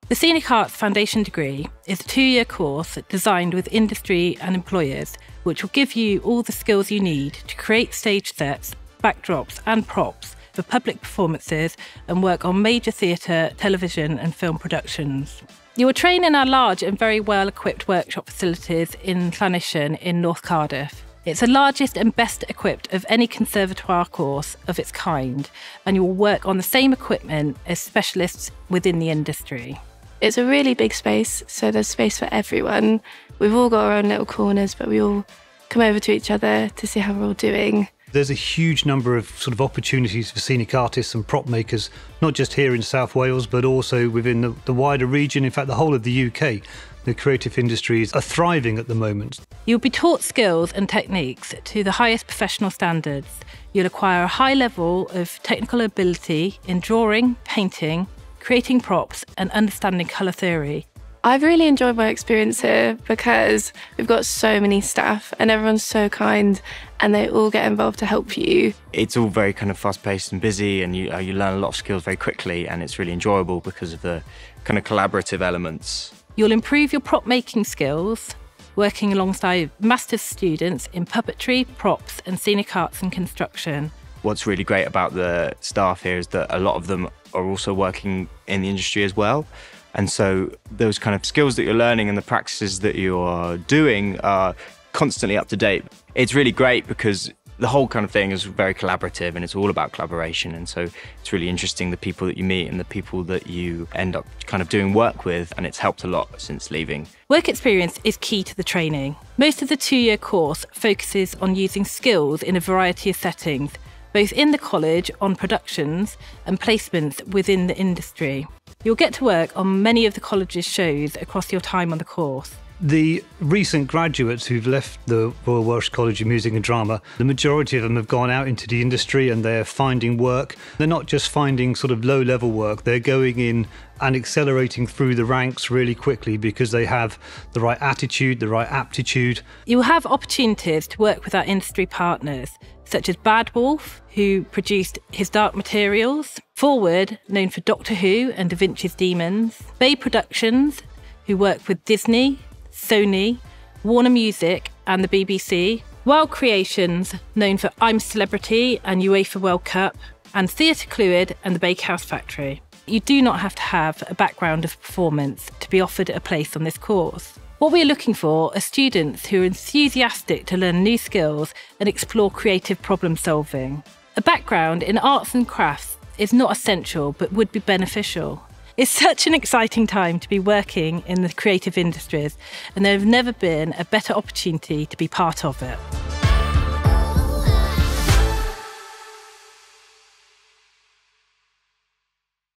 The Scenic Arts Foundation degree is a 2-year course designed with industry and employers, which will give you all the skills you need to create stage sets, backdrops and props for public performances and work on major theatre, television and film productions. You will train in our large and very well-equipped workshop facilities in Llanishen in North Cardiff. It's the largest and best equipped of any conservatoire course of its kind, and you will work on the same equipment as specialists within the industry. It's a really big space, so there's space for everyone. We've all got our own little corners, but we all come over to each other to see how we're all doing. There's a huge number of sort of opportunities for scenic artists and prop makers, not just here in South Wales, but also within the wider region, in fact the whole of the UK. The creative industries are thriving at the moment. You'll be taught skills and techniques to the highest professional standards. You'll acquire a high level of technical ability in drawing, painting, creating props and understanding colour theory. I've really enjoyed my experience here because we've got so many staff and everyone's so kind and they all get involved to help you. It's all very kind of fast-paced and busy, and you learn a lot of skills very quickly, and it's really enjoyable because of the kind of collaborative elements. You'll improve your prop making skills, working alongside master's students in puppetry, props and scenic arts and construction. What's really great about the staff here is that a lot of them are also working in the industry as well. And so those kind of skills that you're learning and the practices that you're doing are constantly up to date. It's really great because the whole kind of thing is very collaborative and it's all about collaboration. And so it's really interesting, the people that you meet and the people that you end up kind of doing work with, and it's helped a lot since leaving. Work experience is key to the training. Most of the 2-year course focuses on using skills in a variety of settings, both in the college on productions and placements within the industry. You'll get to work on many of the college's shows across your time on the course. The recent graduates who've left the Royal Welsh College of Music and Drama, the majority of them have gone out into the industry and they're finding work. They're not just finding sort of low-level work, they're going in and accelerating through the ranks really quickly because they have the right attitude, the right aptitude. You will have opportunities to work with our industry partners, such as Bad Wolf, who produced His Dark Materials, Forward, known for Doctor Who and Da Vinci's Demons, Bay Productions, who work with Disney, Sony, Warner Music and the BBC, Wild Creations, known for I'm Celebrity and UEFA World Cup, and Theatre Clwyd and the Bakehouse Factory. You do not have to have a background of performance to be offered a place on this course. What we are looking for are students who are enthusiastic to learn new skills and explore creative problem solving. A background in arts and crafts is not essential but would be beneficial. It's such an exciting time to be working in the creative industries, and there have never been a better opportunity to be part of it.